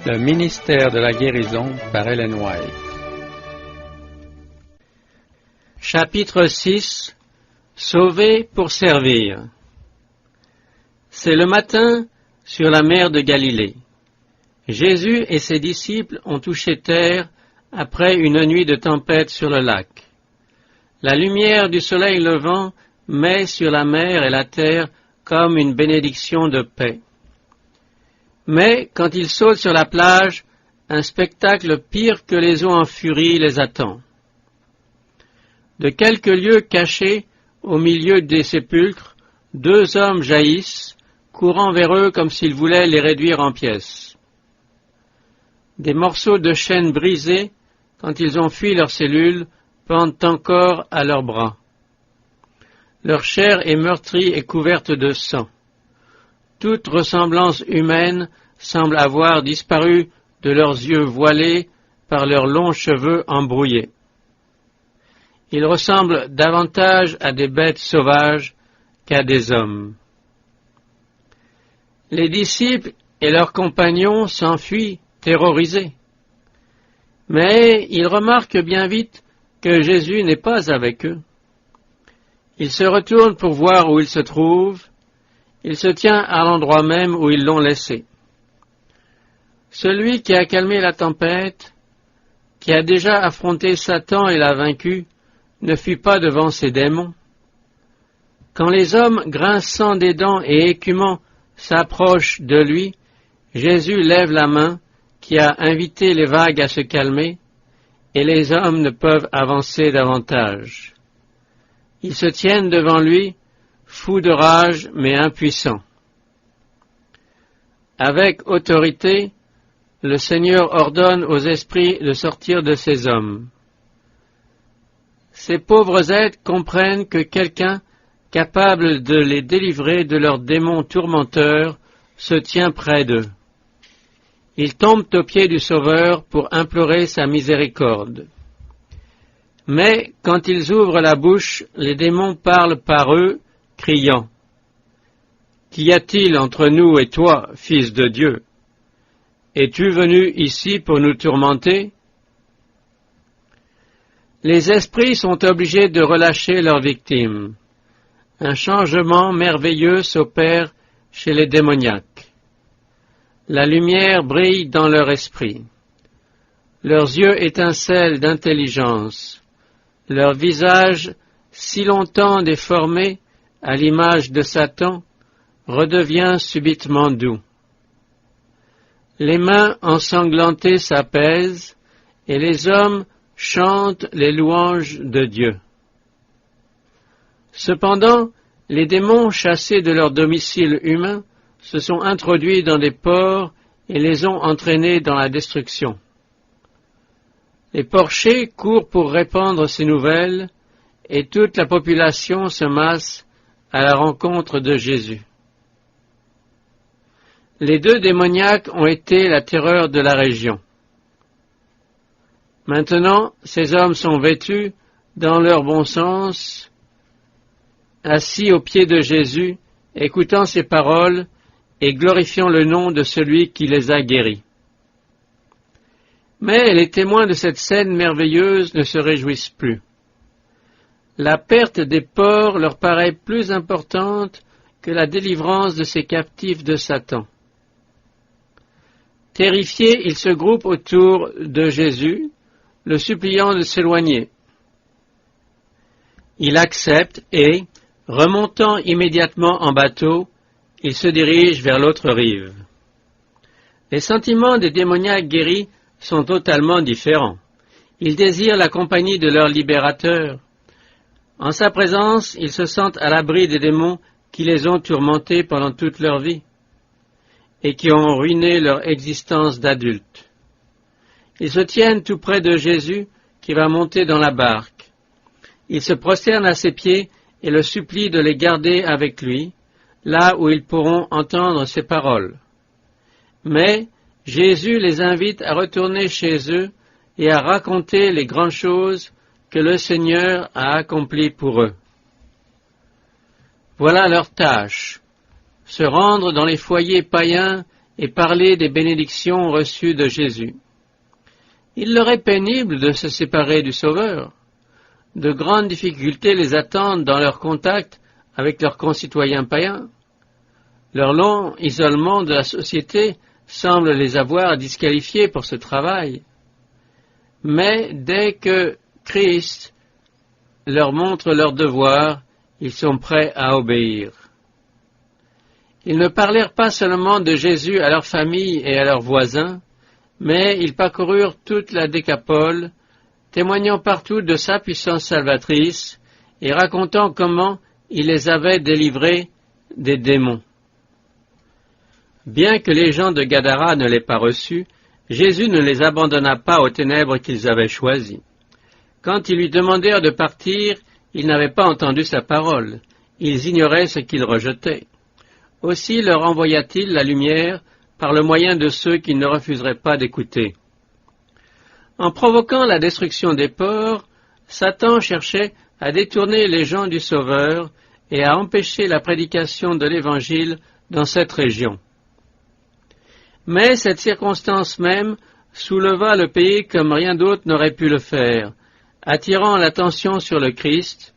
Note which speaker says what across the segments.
Speaker 1: Le ministère de la guérison par Ellen White.
Speaker 2: Chapitre 6. Sauvé pour servir. C'est le matin sur la mer de Galilée. Jésus et ses disciples ont touché terre après une nuit de tempête sur le lac. La lumière du soleil levant met sur la mer et la terre comme une bénédiction de paix. Mais quand ils sautent sur la plage, un spectacle pire que les eaux en furie les attend. De quelques lieux cachés, au milieu des sépulcres, deux hommes jaillissent, courant vers eux comme s'ils voulaient les réduire en pièces. Des morceaux de chaîne brisés, quand ils ont fui leurs cellules, pendent encore à leurs bras. Leur chair est meurtrie et couverte de sang. Toute ressemblance humaine semble avoir disparu de leurs yeux voilés par leurs longs cheveux embrouillés. Ils ressemblent davantage à des bêtes sauvages qu'à des hommes. Les disciples et leurs compagnons s'enfuient, terrorisés. Mais ils remarquent bien vite que Jésus n'est pas avec eux. Ils se retournent pour voir où il se trouve. Il se tient à l'endroit même où ils l'ont laissé. Celui qui a calmé la tempête, qui a déjà affronté Satan et l'a vaincu, ne fuit pas devant ses démons. Quand les hommes grinçant des dents et écumants s'approchent de lui, Jésus lève la main qui a invité les vagues à se calmer, et les hommes ne peuvent avancer davantage. Ils se tiennent devant lui, fous de rage mais impuissants. Avec autorité, le Seigneur ordonne aux esprits de sortir de ces hommes. Ces pauvres êtres comprennent que quelqu'un capable de les délivrer de leurs démons tourmenteurs se tient près d'eux. Ils tombent aux pieds du Sauveur pour implorer sa miséricorde. Mais quand ils ouvrent la bouche, les démons parlent par eux, criant « Qu'y a-t-il entre nous et toi, Fils de Dieu? Es-tu venu ici pour nous tourmenter ?» Les esprits sont obligés de relâcher leurs victimes. Un changement merveilleux s'opère chez les démoniaques. La lumière brille dans leur esprit. Leurs yeux étincellent d'intelligence. Leur visage, si longtemps déformé à l'image de Satan, redevient subitement doux. Les mains ensanglantées s'apaisent et les hommes chantent les louanges de Dieu. Cependant, les démons chassés de leur domicile humain se sont introduits dans des porcs et les ont entraînés dans la destruction. Les porchers courent pour répandre ces nouvelles et toute la population se masse à la rencontre de Jésus. Les deux démoniaques ont été la terreur de la région. Maintenant, ces hommes sont vêtus, dans leur bon sens, assis aux pieds de Jésus, écoutant ses paroles et glorifiant le nom de celui qui les a guéris. Mais les témoins de cette scène merveilleuse ne se réjouissent plus. La perte des porcs leur paraît plus importante que la délivrance de ces captifs de Satan. Terrifiés, ils se groupent autour de Jésus, le suppliant de s'éloigner. Il accepte et, remontant immédiatement en bateau, il se dirige vers l'autre rive. Les sentiments des démoniaques guéris sont totalement différents. Ils désirent la compagnie de leur libérateur. En sa présence, ils se sentent à l'abri des démons qui les ont tourmentés pendant toute leur vie et qui ont ruiné leur existence d'adultes. Ils se tiennent tout près de Jésus qui va monter dans la barque. Ils se prosternent à ses pieds et le supplient de les garder avec lui, là où ils pourront entendre ses paroles. Mais Jésus les invite à retourner chez eux et à raconter les grandes choses que le Seigneur a accomplies pour eux. Voilà leur tâche, se rendre dans les foyers païens et parler des bénédictions reçues de Jésus. Il leur est pénible de se séparer du Sauveur. De grandes difficultés les attendent dans leur contact avec leurs concitoyens païens. Leur long isolement de la société semble les avoir disqualifiés pour ce travail. Mais dès que Christ leur montre leur devoir, ils sont prêts à obéir. Ils ne parlèrent pas seulement de Jésus à leur famille et à leurs voisins, mais ils parcoururent toute la Décapole, témoignant partout de sa puissance salvatrice et racontant comment il les avait délivrés des démons. Bien que les gens de Gadara ne l'aient pas reçu, Jésus ne les abandonna pas aux ténèbres qu'ils avaient choisies. Quand ils lui demandèrent de partir, ils n'avaient pas entendu sa parole. Ils ignoraient ce qu'ils rejetaient. Aussi leur envoya-t-il la lumière par le moyen de ceux qui ne refuseraient pas d'écouter. En provoquant la destruction des ports, Satan cherchait à détourner les gens du Sauveur et à empêcher la prédication de l'Évangile dans cette région. Mais cette circonstance même souleva le pays comme rien d'autre n'aurait pu le faire, attirant l'attention sur le Christ.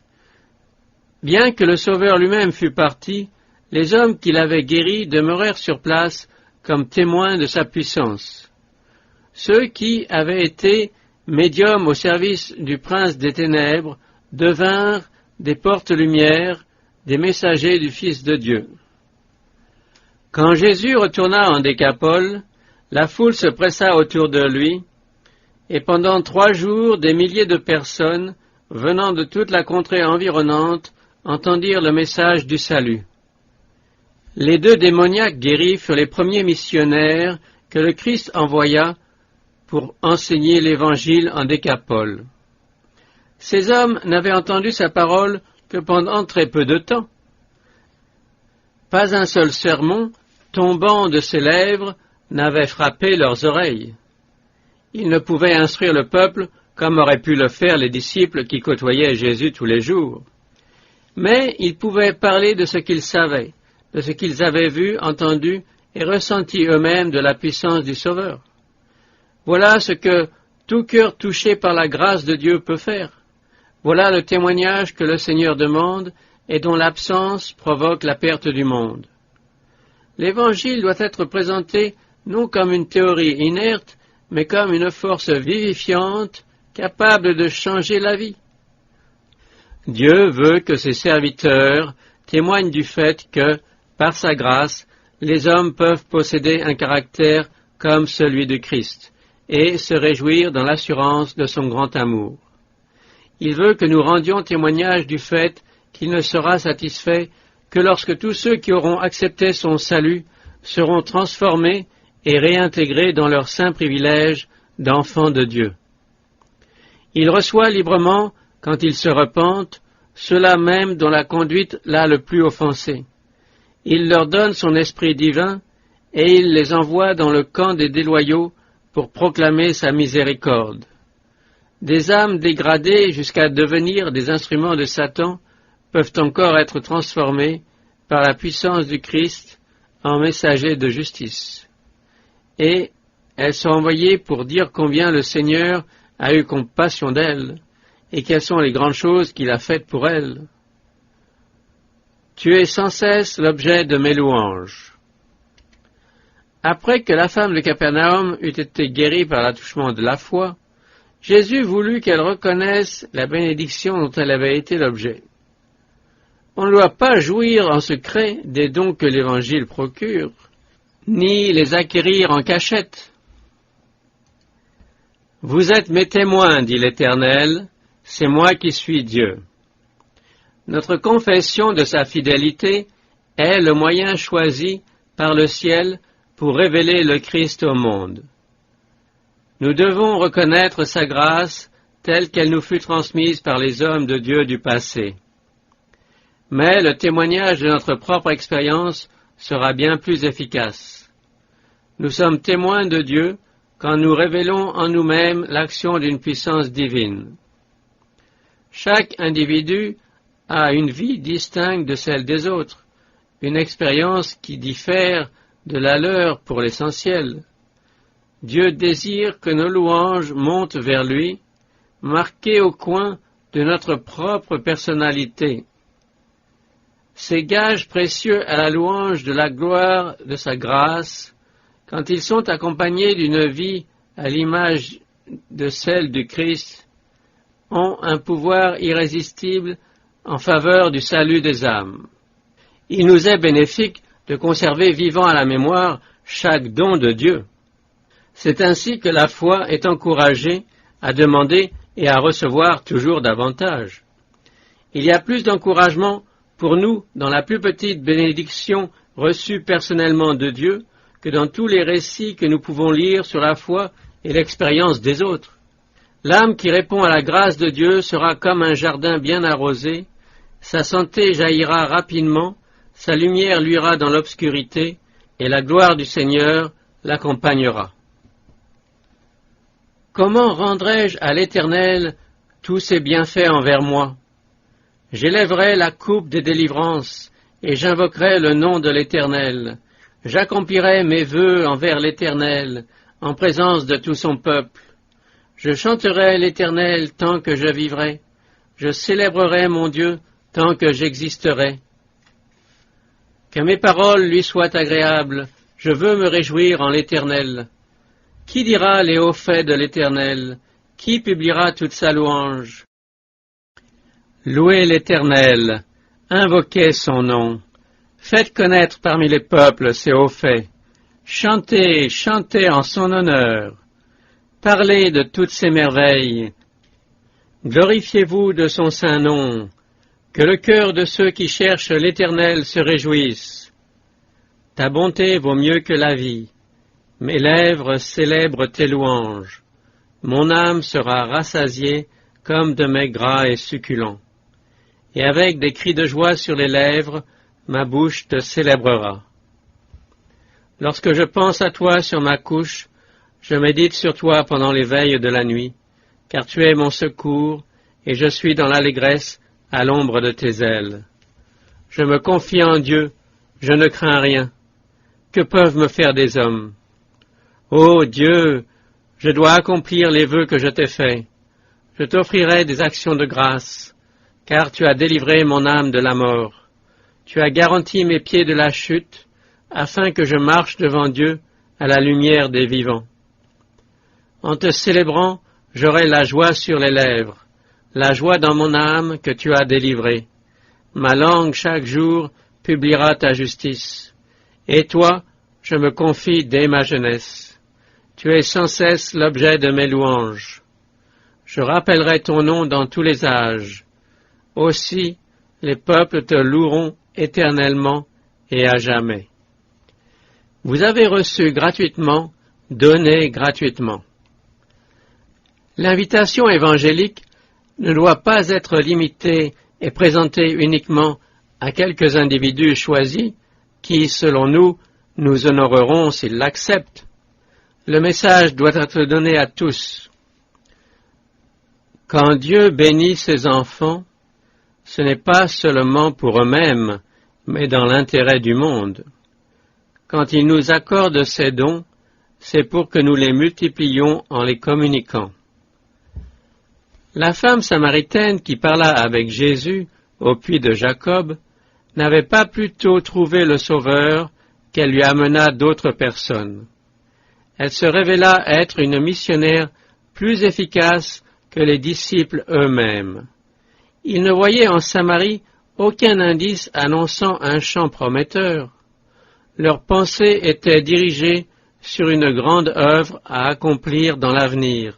Speaker 2: Bien que le Sauveur lui-même fût parti, les hommes qu'il avait guéris demeurèrent sur place comme témoins de sa puissance. Ceux qui avaient été médiums au service du prince des ténèbres devinrent des porte-lumière, des messagers du Fils de Dieu. Quand Jésus retourna en Décapole, la foule se pressa autour de lui, et pendant 3 jours, des milliers de personnes, venant de toute la contrée environnante, entendirent le message du salut. Les 2 démoniaques guéris furent les premiers missionnaires que le Christ envoya pour enseigner l'Évangile en Décapole. Ces hommes n'avaient entendu sa parole que pendant très peu de temps. Pas un seul sermon, tombant de ses lèvres, n'avait frappé leurs oreilles. Ils ne pouvaient instruire le peuple comme auraient pu le faire les disciples qui côtoyaient Jésus tous les jours. Mais ils pouvaient parler de ce qu'ils savaient, de ce qu'ils avaient vu, entendu et ressenti eux-mêmes de la puissance du Sauveur. Voilà ce que tout cœur touché par la grâce de Dieu peut faire. Voilà le témoignage que le Seigneur demande et dont l'absence provoque la perte du monde. L'Évangile doit être présenté non comme une théorie inerte, mais comme une force vivifiante, capable de changer la vie. Dieu veut que ses serviteurs témoignent du fait que, par sa grâce, les hommes peuvent posséder un caractère comme celui de Christ, et se réjouir dans l'assurance de son grand amour. Il veut que nous rendions témoignage du fait qu'il ne sera satisfait que lorsque tous ceux qui auront accepté son salut seront transformés et réintégrés dans leur saint privilège d'enfants de Dieu. Il reçoit librement, quand ils se repentent, ceux-là même dont la conduite l'a le plus offensé. Il leur donne son esprit divin et il les envoie dans le camp des déloyaux pour proclamer sa miséricorde. Des âmes dégradées jusqu'à devenir des instruments de Satan peuvent encore être transformées par la puissance du Christ en messagers de justice. Et elles sont envoyées pour dire combien le Seigneur a eu compassion d'elles et quelles sont les grandes choses qu'il a faites pour elles. Tu es sans cesse l'objet de mes louanges. Après que la femme de Capernaum eut été guérie par l'attouchement de la foi, Jésus voulut qu'elle reconnaisse la bénédiction dont elle avait été l'objet. On ne doit pas jouir en secret des dons que l'Évangile procure, ni les acquérir en cachette. Vous êtes mes témoins, dit l'Éternel, c'est moi qui suis Dieu. Notre confession de sa fidélité est le moyen choisi par le ciel pour révéler le Christ au monde. Nous devons reconnaître sa grâce telle qu'elle nous fut transmise par les hommes de Dieu du passé. Mais le témoignage de notre propre expérience sera bien plus efficace. Nous sommes témoins de Dieu quand nous révélons en nous-mêmes l'action d'une puissance divine. Chaque individu a une vie distincte de celle des autres, une expérience qui diffère de la leur pour l'essentiel. Dieu désire que nos louanges montent vers lui, marquées au coin de notre propre personnalité. Ces gages précieux à la louange de la gloire de sa grâce, quand ils sont accompagnés d'une vie à l'image de celle du Christ, ont un pouvoir irrésistible en faveur du salut des âmes. Il nous est bénéfique de conserver vivant à la mémoire chaque don de Dieu. C'est ainsi que la foi est encouragée à demander et à recevoir toujours davantage. Il y a plus d'encouragement pour nous dans la plus petite bénédiction reçue personnellement de Dieu que dans tous les récits que nous pouvons lire sur la foi et l'expérience des autres. L'âme qui répond à la grâce de Dieu sera comme un jardin bien arrosé, sa santé jaillira rapidement, sa lumière luira dans l'obscurité, et la gloire du Seigneur l'accompagnera. Comment rendrai-je à l'Éternel tous ses bienfaits envers moi? J'élèverai la coupe des délivrances, et j'invoquerai le nom de l'Éternel. J'accomplirai mes vœux envers l'Éternel, en présence de tout son peuple. Je chanterai l'Éternel tant que je vivrai. Je célébrerai mon Dieu tant que j'existerai. Que mes paroles lui soient agréables, je veux me réjouir en l'Éternel. Qui dira les hauts faits de l'Éternel? Qui publiera toute sa louange? Louez l'Éternel, invoquez son nom. Faites connaître parmi les peuples ses hauts faits. Chantez, chantez en son honneur. Parlez de toutes ses merveilles. Glorifiez-vous de son saint nom. Que le cœur de ceux qui cherchent l'Éternel se réjouisse. Ta bonté vaut mieux que la vie. Mes lèvres célèbrent tes louanges. Mon âme sera rassasiée comme de mets gras et succulents. Et avec des cris de joie sur les lèvres, ma bouche te célébrera. Lorsque je pense à toi sur ma couche, je médite sur toi pendant les veilles de la nuit, car tu es mon secours, et je suis dans l'allégresse à l'ombre de tes ailes. Je me confie en Dieu, je ne crains rien. Que peuvent me faire des hommes? Ô Dieu, je dois accomplir les vœux que je t'ai faits. Je t'offrirai des actions de grâce, car tu as délivré mon âme de la mort. Tu as garanti mes pieds de la chute, afin que je marche devant Dieu à la lumière des vivants. En te célébrant, j'aurai la joie sur les lèvres, la joie dans mon âme que tu as délivrée. Ma langue chaque jour publiera ta justice. Et toi, je me confie dès ma jeunesse. Tu es sans cesse l'objet de mes louanges. Je rappellerai ton nom dans tous les âges. Aussi, les peuples te loueront éternellement et à jamais. Vous avez reçu gratuitement, donnez gratuitement. L'invitation évangélique ne doit pas être limitée et présentée uniquement à quelques individus choisis qui, selon nous, nous honoreront s'ils l'acceptent. Le message doit être donné à tous. Quand Dieu bénit ses enfants, ce n'est pas seulement pour eux-mêmes, mais dans l'intérêt du monde. Quand il nous accorde ces dons, c'est pour que nous les multiplions en les communiquant. La femme samaritaine qui parla avec Jésus au puits de Jacob n'avait pas plutôt trouvé le Sauveur qu'elle lui amena d'autres personnes. Elle se révéla être une missionnaire plus efficace que les disciples eux-mêmes. Ils ne voyaient en Samarie aucun indice annonçant un champ prometteur. Leurs pensées étaient dirigées sur une grande œuvre à accomplir dans l'avenir.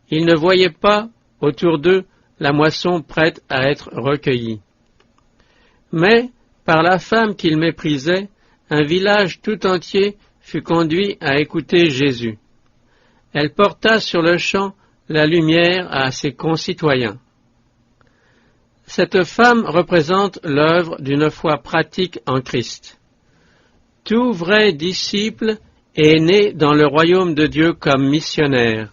Speaker 2: Ils ne voyaient pas autour d'eux la moisson prête à être recueillie. Mais, par la femme qu'ils méprisaient, un village tout entier fut conduit à écouter Jésus. Elle porta sur le champ la lumière à ses concitoyens. Cette femme représente l'œuvre d'une foi pratique en Christ. Tout vrai disciple est né dans le royaume de Dieu comme missionnaire.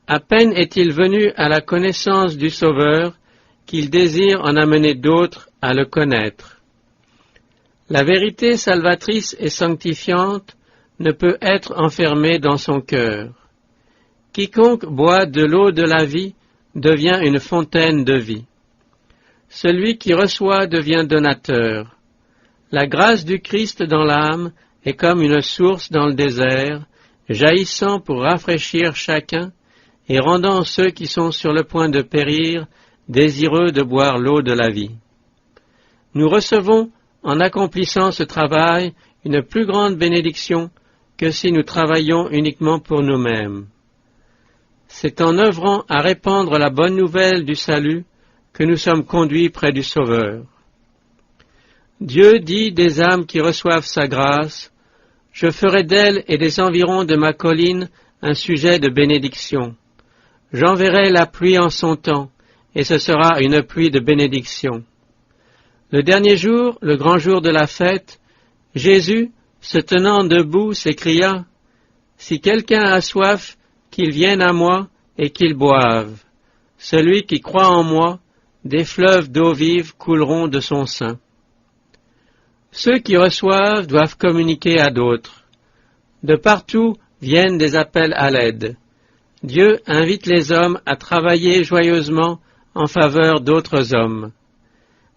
Speaker 2: À peine est-il venu à la connaissance du Sauveur qu'il désire en amener d'autres à le connaître. La vérité salvatrice et sanctifiante ne peut être enfermée dans son cœur. Quiconque boit de l'eau de la vie devient une fontaine de vie. Celui qui reçoit devient donateur. La grâce du Christ dans l'âme est comme une source dans le désert, jaillissant pour rafraîchir chacun et rendant ceux qui sont sur le point de périr désireux de boire l'eau de la vie. Nous recevons, en accomplissant ce travail, une plus grande bénédiction que si nous travaillions uniquement pour nous-mêmes. C'est en œuvrant à répandre la bonne nouvelle du salut que nous sommes conduits près du Sauveur. Dieu dit des âmes qui reçoivent sa grâce, « Je ferai d'elles et des environs de ma colline un sujet de bénédiction. J'enverrai la pluie en son temps, et ce sera une pluie de bénédiction. » Le dernier jour, le grand jour de la fête, Jésus, se tenant debout, s'écria, « Si quelqu'un a soif, qu'il vienne à moi et qu'il boive. Celui qui croit en moi, des fleuves d'eau vive couleront de son sein. » Ceux qui reçoivent doivent communiquer à d'autres. De partout viennent des appels à l'aide. Dieu invite les hommes à travailler joyeusement en faveur d'autres hommes.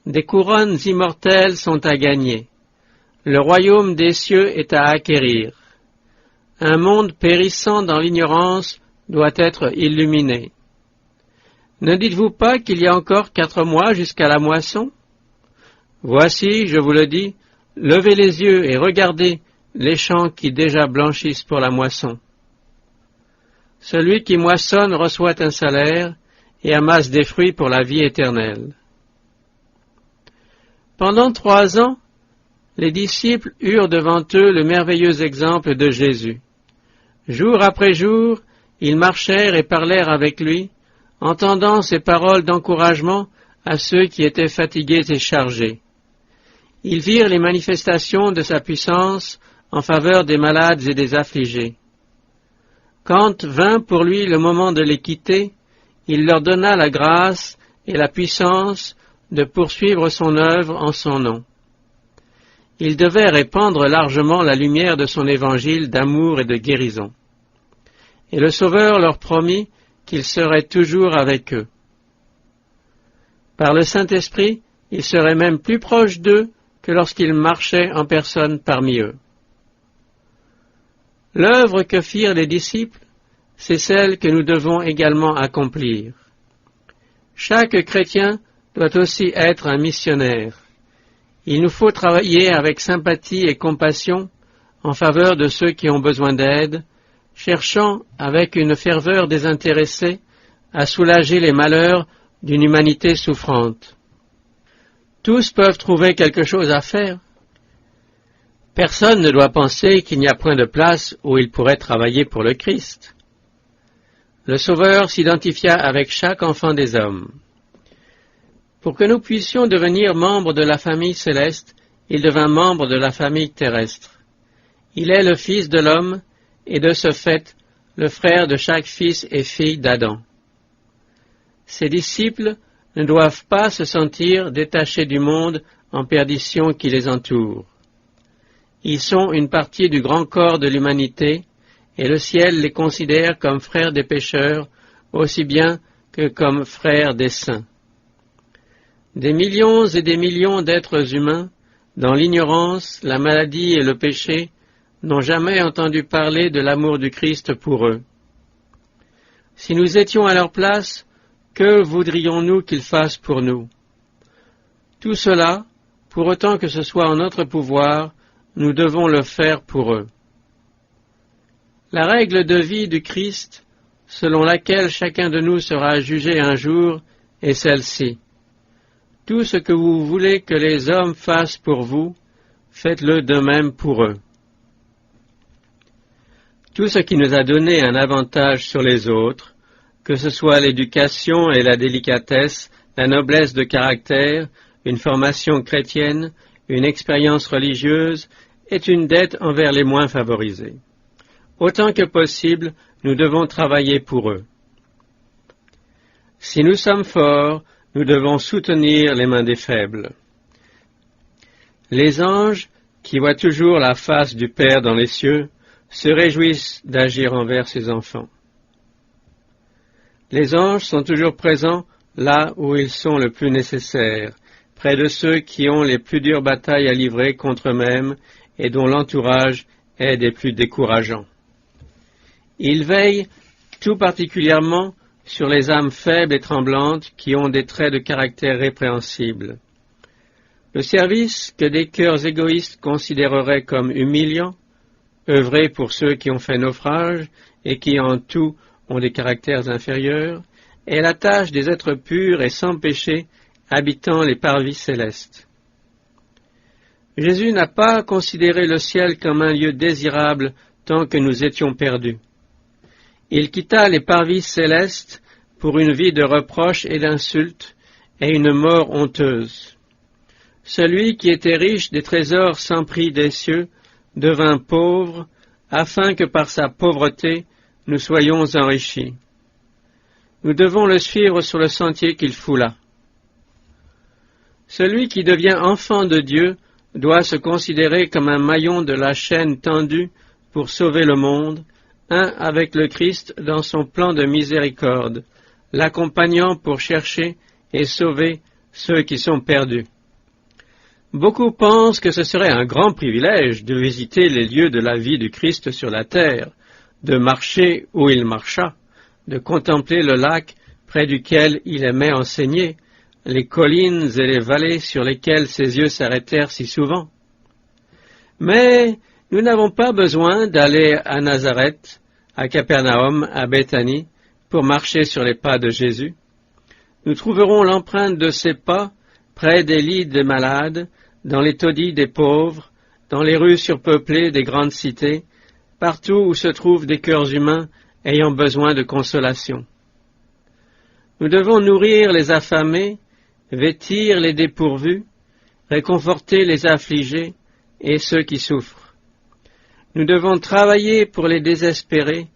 Speaker 2: Des couronnes immortelles sont à gagner. Le royaume des cieux est à acquérir. Un monde périssant dans l'ignorance doit être illuminé. Ne dites-vous pas qu'il y a encore 4 mois jusqu'à la moisson? Voici, je vous le dis, levez les yeux et regardez les champs qui déjà blanchissent pour la moisson. Celui qui moissonne reçoit un salaire et amasse des fruits pour la vie éternelle. Pendant 3 ans, les disciples eurent devant eux le merveilleux exemple de Jésus. Jour après jour, ils marchèrent et parlèrent avec lui, entendant ses paroles d'encouragement à ceux qui étaient fatigués et chargés. Ils virent les manifestations de sa puissance en faveur des malades et des affligés. Quand vint pour lui le moment de les quitter, il leur donna la grâce et la puissance de poursuivre son œuvre en son nom. Il devait répandre largement la lumière de son évangile d'amour et de guérison. Et le Sauveur leur promit qu'il serait toujours avec eux. Par le Saint-Esprit, il serait même plus proche d'eux que lorsqu'il marchait en personne parmi eux. L'œuvre que firent les disciples, c'est celle que nous devons également accomplir. Chaque chrétien doit aussi être un missionnaire. Il nous faut travailler avec sympathie et compassion en faveur de ceux qui ont besoin d'aide, cherchant avec une ferveur désintéressée à soulager les malheurs d'une humanité souffrante. Tous peuvent trouver quelque chose à faire. Personne ne doit penser qu'il n'y a point de place où il pourrait travailler pour le Christ. Le Sauveur s'identifia avec chaque enfant des hommes. Pour que nous puissions devenir membres de la famille céleste, il devint membre de la famille terrestre. Il est le Fils de l'homme, et de ce fait, le frère de chaque fils et fille d'Adam. Ses disciples ne doivent pas se sentir détachés du monde en perdition qui les entoure. Ils sont une partie du grand corps de l'humanité, et le ciel les considère comme frères des pécheurs, aussi bien que comme frères des saints. Des millions et des millions d'êtres humains, dans l'ignorance, la maladie et le péché, n'ont jamais entendu parler de l'amour du Christ pour eux. Si nous étions à leur place, que voudrions-nous qu'ils fassent pour nous? Tout cela, pour autant que ce soit en notre pouvoir, nous devons le faire pour eux. La règle de vie du Christ, selon laquelle chacun de nous sera jugé un jour, est celle-ci. Tout ce que vous voulez que les hommes fassent pour vous, faites-le de même pour eux. Tout ce qui nous a donné un avantage sur les autres, que ce soit l'éducation et la délicatesse, la noblesse de caractère, une formation chrétienne, une expérience religieuse, est une dette envers les moins favorisés. Autant que possible, nous devons travailler pour eux. Si nous sommes forts, nous devons soutenir les mains des faibles. Les anges, qui voient toujours la face du Père dans les cieux, se réjouissent d'agir envers ses enfants. Les anges sont toujours présents là où ils sont le plus nécessaires, près de ceux qui ont les plus dures batailles à livrer contre eux-mêmes et dont l'entourage est des plus décourageants. Ils veillent tout particulièrement sur les âmes faibles et tremblantes qui ont des traits de caractère répréhensibles. Le service que des cœurs égoïstes considéreraient comme humiliant, œuvrer pour ceux qui ont fait naufrage et qui en tout ont des caractères inférieurs, est la tâche des êtres purs et sans péché habitant les parvis célestes. Jésus n'a pas considéré le ciel comme un lieu désirable tant que nous étions perdus. Il quitta les parvis célestes pour une vie de reproches et d'insultes et une mort honteuse. Celui qui était riche des trésors sans prix des cieux devint pauvre, afin que par sa pauvreté nous soyons enrichis. Nous devons le suivre sur le sentier qu'il foula. Celui qui devient enfant de Dieu doit se considérer comme un maillon de la chaîne tendue pour sauver le monde, un avec le Christ dans son plan de miséricorde, l'accompagnant pour chercher et sauver ceux qui sont perdus. Beaucoup pensent que ce serait un grand privilège de visiter les lieux de la vie du Christ sur la terre, de marcher où il marcha, de contempler le lac près duquel il aimait enseigner, les collines et les vallées sur lesquelles ses yeux s'arrêtèrent si souvent. Mais nous n'avons pas besoin d'aller à Nazareth, à Capernaum, à Béthanie, pour marcher sur les pas de Jésus. Nous trouverons l'empreinte de ses pas près des lits des malades, dans les taudis des pauvres, dans les rues surpeuplées des grandes cités, partout où se trouvent des cœurs humains ayant besoin de consolation. Nous devons nourrir les affamés, vêtir les dépourvus, réconforter les affligés et ceux qui souffrent. Nous devons travailler pour les désespérés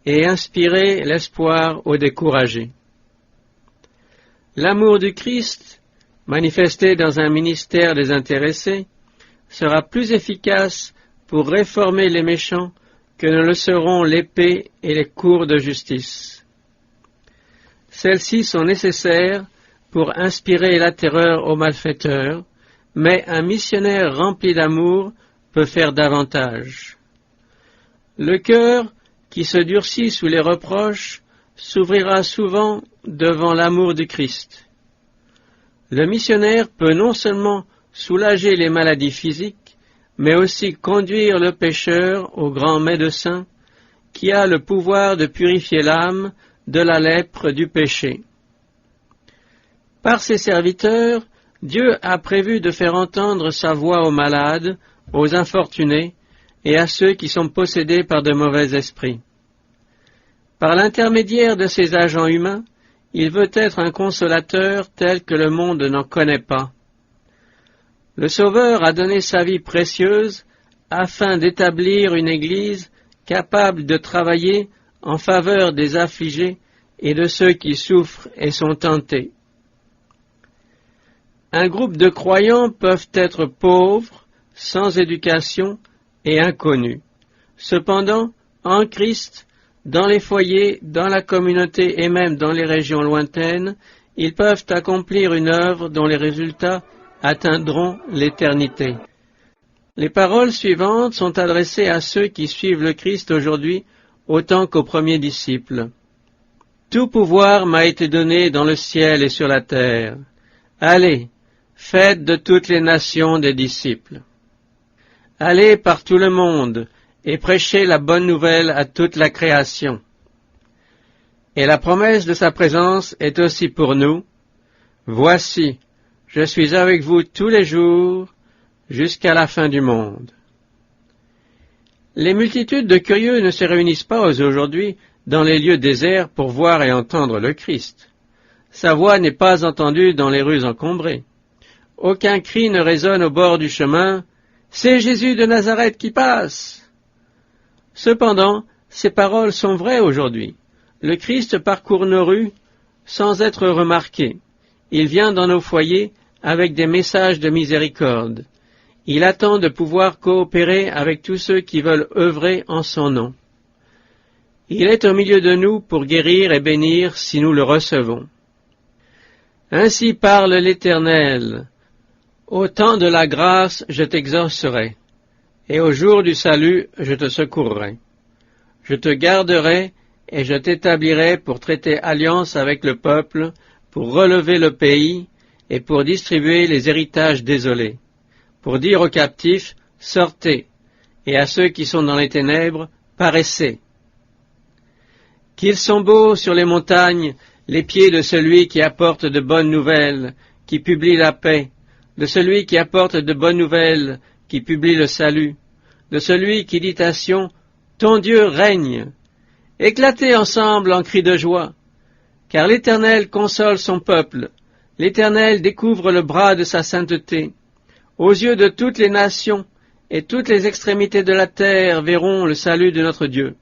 Speaker 2: et inspirer l'espoir aux découragés. L'amour du Christ, manifesté dans un ministère désintéressé, sera plus efficace pour réformer les méchants que ne le seront l'épée et les cours de justice. Celles-ci sont nécessaires pour inspirer la terreur aux malfaiteurs, mais un missionnaire rempli d'amour peut faire davantage. Le cœur, qui se durcit sous les reproches, s'ouvrira souvent devant l'amour du Christ. Le missionnaire peut non seulement soulager les maladies physiques, mais aussi conduire le pécheur au grand médecin qui a le pouvoir de purifier l'âme de la lèpre du péché. Par ses serviteurs, Dieu a prévu de faire entendre sa voix aux malades, aux infortunés et à ceux qui sont possédés par de mauvais esprits. Par l'intermédiaire de ces agents humains, il veut être un consolateur tel que le monde n'en connaît pas. Le Sauveur a donné sa vie précieuse afin d'établir une Église capable de travailler en faveur des affligés et de ceux qui souffrent et sont tentés. Un groupe de croyants peuvent être pauvres, sans éducation et inconnus. Cependant, en Christ, dans les foyers, dans la communauté et même dans les régions lointaines, ils peuvent accomplir une œuvre dont les résultats atteindront l'éternité. Les paroles suivantes sont adressées à ceux qui suivent le Christ aujourd'hui autant qu'aux premiers disciples. Tout pouvoir m'a été donné dans le ciel et sur la terre. Allez, faites de toutes les nations des disciples. Allez par tout le monde et prêchez la bonne nouvelle à toute la création. Et la promesse de sa présence est aussi pour nous. Voici, je suis avec vous tous les jours jusqu'à la fin du monde. Les multitudes de curieux ne se réunissent pas aujourd'hui dans les lieux déserts pour voir et entendre le Christ. Sa voix n'est pas entendue dans les rues encombrées. Aucun cri ne résonne au bord du chemin. « C'est Jésus de Nazareth qui passe !» Cependant, ces paroles sont vraies aujourd'hui. Le Christ parcourt nos rues sans être remarqué. Il vient dans nos foyers avec des messages de miséricorde. Il attend de pouvoir coopérer avec tous ceux qui veulent œuvrer en son nom. Il est au milieu de nous pour guérir et bénir si nous le recevons. Ainsi parle l'Éternel. Au temps de la grâce, je t'exaucerai, et au jour du salut, je te secourrai. Je te garderai et je t'établirai pour traiter alliance avec le peuple, pour relever le pays et pour distribuer les héritages désolés, pour dire aux captifs, sortez, et à ceux qui sont dans les ténèbres, paraissez. Qu'ils sont beaux sur les montagnes, les pieds de celui qui apporte de bonnes nouvelles, qui publie la paix, de celui qui apporte de bonnes nouvelles, qui publie le salut, de celui qui dit à Sion, ton Dieu règne. Éclatez ensemble en cris de joie, car l'Éternel console son peuple, l'Éternel découvre le bras de sa sainteté. Aux yeux de toutes les nations et toutes les extrémités de la terre verront le salut de notre Dieu.